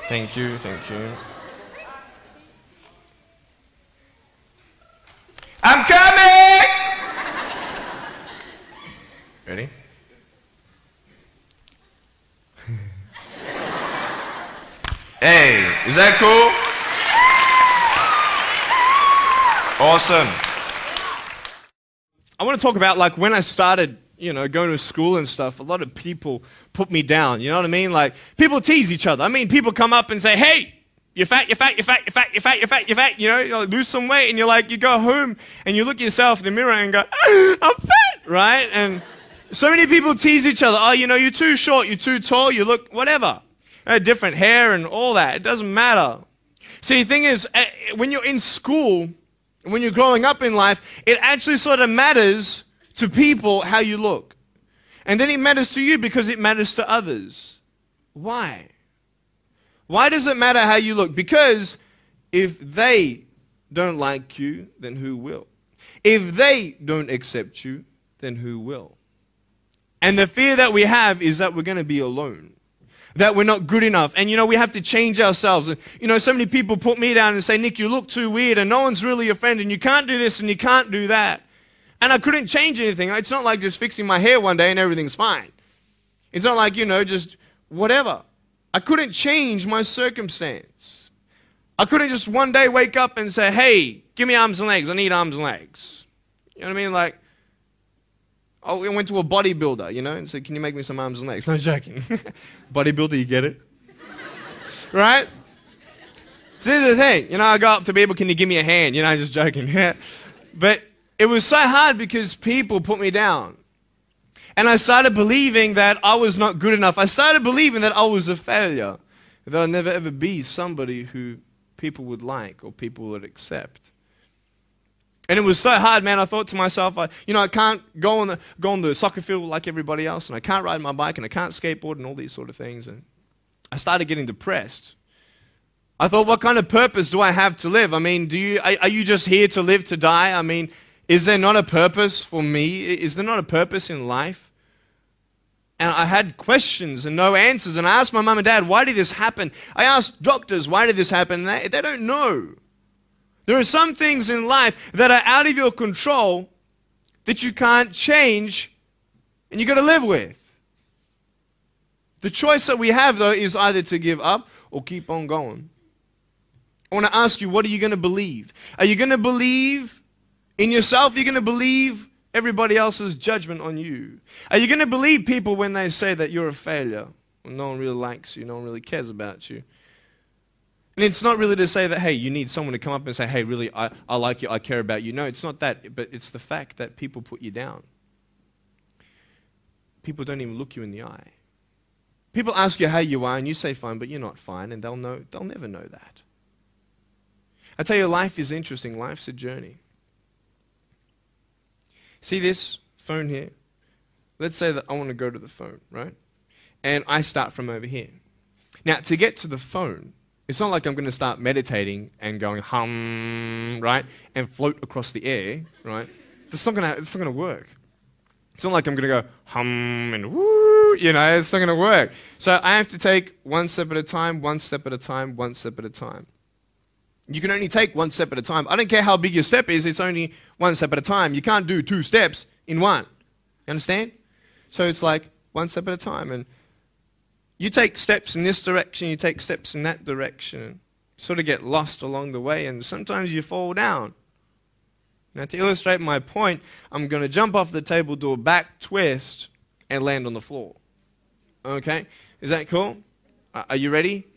Thank you, thank you. I'm coming! Ready? Hey, is that cool? Awesome. I want to talk about like when I started, going to school and stuff, a lot of people put me down, you know what I mean? Like people tease each other. I mean, people come up and say, hey, you're fat, you're fat, you're fat, you're fat, you're fat, you're fat, you're fat, you like, lose some weight, and you're like, you go home and you look at yourself in the mirror and go, I'm fat, right? And so many people tease each other. Oh, you're too short, you're too tall, you look whatever. Different hair and all that. It doesn't matter. See, the thing is, when you're in school, when you're growing up in life, it actually sort of matters to people how you look. And then it matters to you because it matters to others. Why? Why does it matter how you look? Because if they don't like you, then who will? If they don't accept you, then who will? And the fear that we have is that we're going to be alone. That we're not good enough. And we have to change ourselves. And so many people put me down and say, Nick, you look too weird and no one's really your friend and you can't do this and you can't do that. And I couldn't change anything. It's not like just fixing my hair one day and everything's fine. It's not like, just whatever. I couldn't change my circumstance. I couldn't just one day wake up and say, hey, give me arms and legs. I need arms and legs. You know what I mean? Like, I went to a bodybuilder, and said, can you make me some arms and legs? No, joking. Bodybuilder, you get it? Right? So here's the thing. I go up to people, can you give me a hand? Just joking. But it was so hard because people put me down. And I started believing that I was not good enough. I started believing that I was a failure. That I'd never ever be somebody who people would like or people would accept. And it was so hard, man. I thought to myself, I can't go on the soccer field like everybody else, and I can't ride my bike, and I can't skateboard, and all these sort of things. And I started getting depressed. I thought, what kind of purpose do I have to live? I mean, are you just here to live to die? I mean, is there not a purpose for me? Is there not a purpose in life? And I had questions and no answers. And I asked my mum and dad, why did this happen? I asked doctors, why did this happen? And they don't know. There are some things in life that are out of your control that you can't change and you got to live with. The choice that we have, though, is either to give up or keep on going. I want to ask you, what are you going to believe? Are you going to believe in yourself? Are you going to believe everybody else's judgment on you? Are you going to believe people when they say that you're a failure? When no one really likes you, no one really cares about you. And it's not really to say that, hey, you need someone to come up and say, hey, really, I like you, I care about you. No, it's not that, but it's the fact that people put you down. People don't even look you in the eye. People ask you how you are, and you say fine, but you're not fine, and they'll never know that. I tell you, life is interesting. Life's a journey. See this phone here? Let's say that I want to go to the phone, right? And I start from over here. Now, to get to the phone, it's not like I'm going to start meditating and going hum, right, and float across the air, right? It's not going to work. It's not like I'm going to go hum and woo, it's not going to work. So I have to take one step at a time, one step at a time, one step at a time. You can only take one step at a time. I don't care how big your step is, it's only one step at a time. You can't do two steps in one. You understand? So it's like one step at a time. And you take steps in this direction, you take steps in that direction. You sort of get lost along the way, and sometimes you fall down. Now, to illustrate my point, I'm going to jump off the table, do a back twist, and land on the floor. Okay? Is that cool? Are you ready?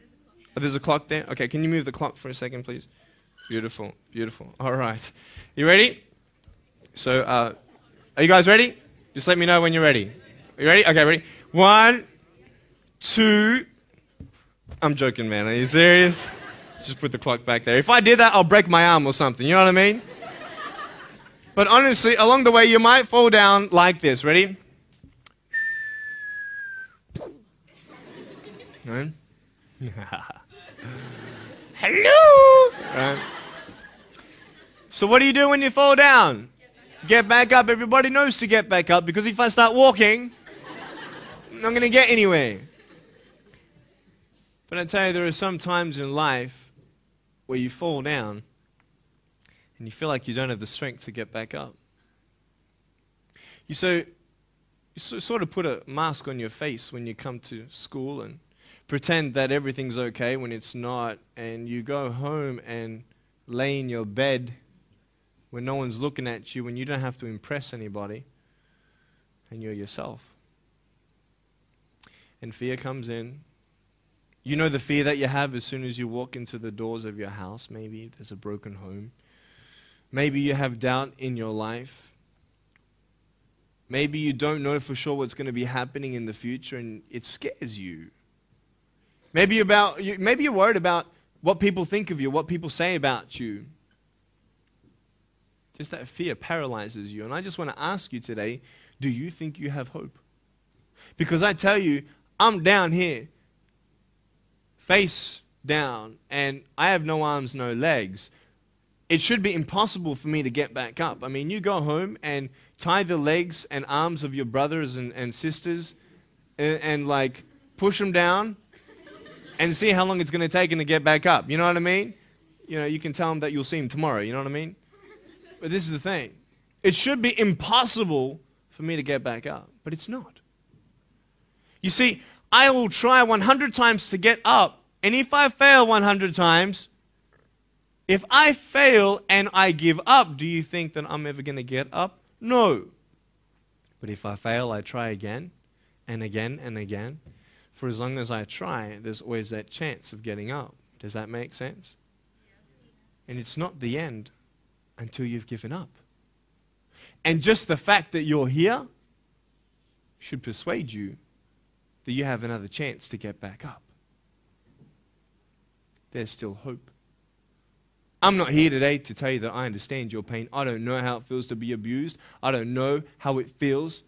Oh, there's a clock there? Okay, can you move the clock for a second, please? Beautiful, beautiful. All right. You ready? So, are you guys ready? Just let me know when you're ready. Are you ready? Okay, ready? 1, 2. I'm joking, man. Are you serious? Just put the clock back there. If I did that, I'll break my arm or something. You know what I mean? But honestly, along the way, you might fall down like this. Ready? Right? Hello! Right. So what do you do when you fall down? Get back up. Everybody knows to get back up, because if I start walking, I'm not going to get anywhere. But I tell you, there are some times in life where you fall down and you feel like you don't have the strength to get back up. You sort of put a mask on your face when you come to school and pretend that everything's okay when it's not, and you go home and lay in your bed when no one's looking at you, when you don't have to impress anybody, and you're yourself. And fear comes in. You know the fear that you have as soon as you walk into the doors of your house. Maybe there's a broken home. Maybe you have doubt in your life. Maybe you don't know for sure what's going to be happening in the future, and it scares you. Maybe you're worried about what people think of you, what people say about you. Just that fear paralyzes you. And I just want to ask you today, do you think you have hope? Because I tell you, I'm down here, face down, and I have no arms, no legs. It should be impossible for me to get back up. I mean, you go home and tie the legs and arms of your brothers and sisters and like push them down and see how long it's going to take them to get back up. You know what I mean? You know, you can tell them that you'll see them tomorrow. You know what I mean? But this is the thing. It should be impossible for me to get back up, but it's not. You see, I will try 100 times to get up, and if I fail 100 times, if I fail and I give up, do you think that I'm ever going to get up? No. But if I fail, I try again and again and again. For as long as I try, there's always that chance of getting up. Does that make sense? And it's not the end until you've given up. And just the fact that you're here should persuade you that you have another chance to get back up. There's still hope. I'm not here today to tell you that I understand your pain. I don't know how it feels to be abused. I don't know how it feels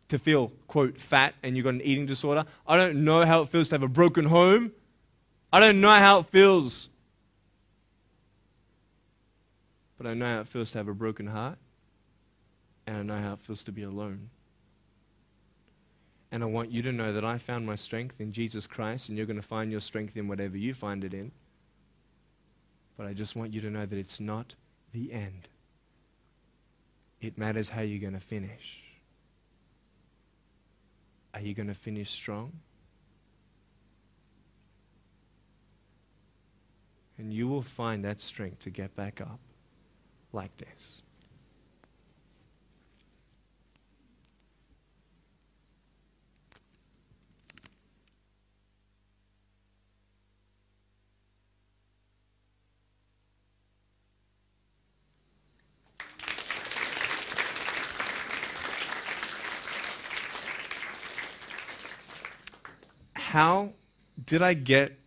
to feel, quote, fat and you've got an eating disorder. I don't know how it feels to have a broken home. I don't know how it feels. But I know how it feels to have a broken heart. And I know how it feels to be alone. And I want you to know that I found my strength in Jesus Christ, and you're going to find your strength in whatever you find it in. But I just want you to know that it's not the end. It matters how you're going to finish. Are you going to finish strong? And you will find that strength to get back up like this. How did I get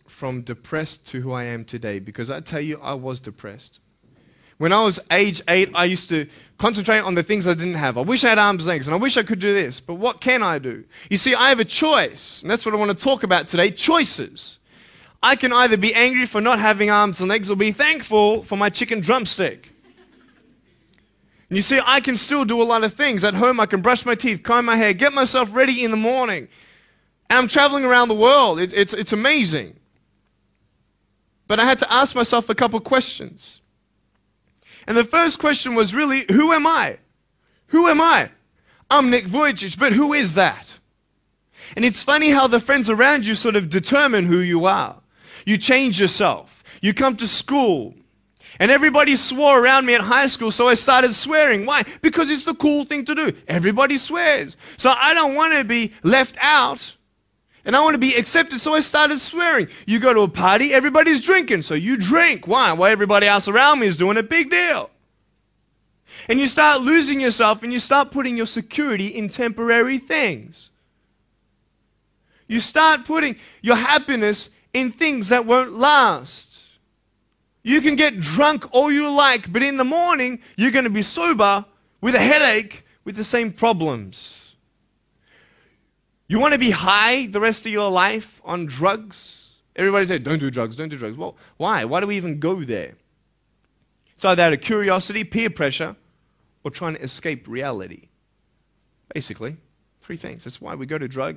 from depressed to who I am today? Because I tell you, I was depressed. When I was age 8, I used to concentrate on the things I didn't have. I wish I had arms and legs, and I wish I could do this, but what can I do? You see, I have a choice, and that's what I want to talk about today, choices. I can either be angry for not having arms and legs or be thankful for my chicken drumstick. And you see, I can still do a lot of things. At home, I can brush my teeth, comb my hair, get myself ready in the morning. And I'm traveling around the world. It's amazing. But I had to ask myself a couple questions. And the first question was really, who am I? Who am I? I'm Nick Vujicic, but who is that? And it's funny how the friends around you sort of determine who you are. You change yourself. You come to school. And everybody swore around me at high school, so I started swearing. Why? Because it's the cool thing to do. Everybody swears. So I don't want to be left out. And I want to be accepted, so I started swearing. You go to a party, everybody's drinking, so you drink. Why? Well, everybody else around me is doing a big deal. And you start losing yourself, and you start putting your security in temporary things. You start putting your happiness in things that won't last. You can get drunk all you like, but in the morning, you're going to be sober with a headache with the same problems. You want to be high the rest of your life on drugs? Everybody says, don't do drugs, don't do drugs. Well, why? Why do we even go there? It's either out of curiosity, peer pressure, or trying to escape reality. Basically, three things. That's why we go to drugs.